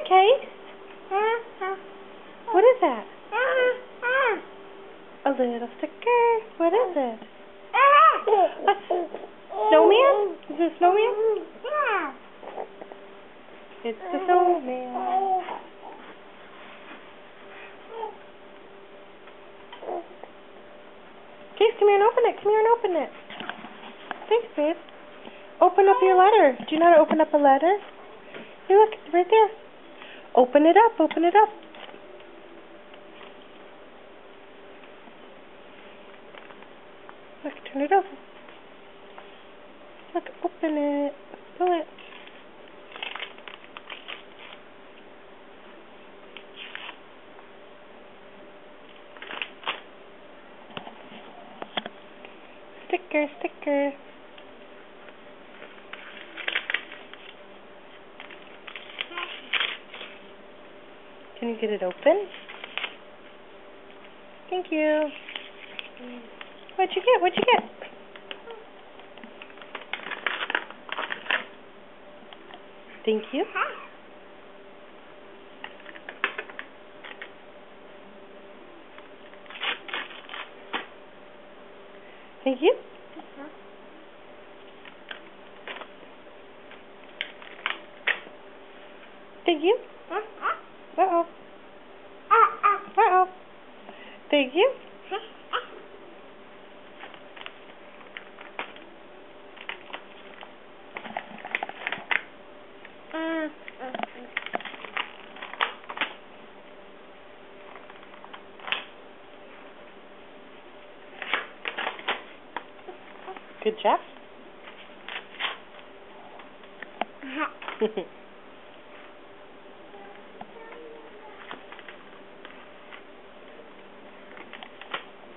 Case? What is that? A little sticker. What is it? A snowman? Is it a snowman? It's a snowman. Case, come here and open it. Come here and open it. Thanks, babe. Open up your letter. Do you know how to open up a letter? Here, look. It's right there. Open it up. Open it up. Look, turn it over. Look, open it. Pull it. Sticker, sticker. Can you get it open? Thank you. What'd you get? What'd you get? Thank you. Thank you. Thank you. Uh-oh. Uh-oh. Thank you. Good job.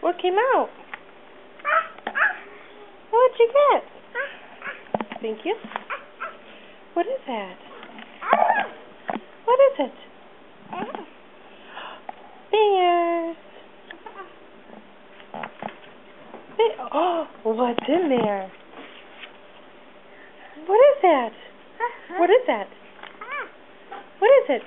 What came out? What'd you get? Thank you. What is that? What is it? Bears. Oh, what's in there? What is that? What is that? What is it?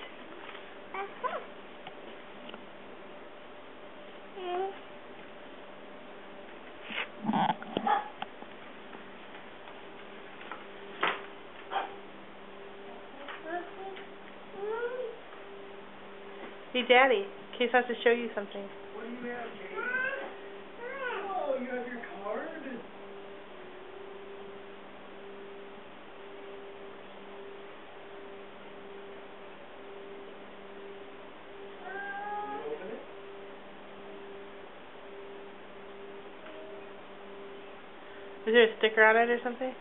Hey, Daddy, Case has to show you something. What do you have, Case? Oh, you have your card? Is there a sticker on it or something?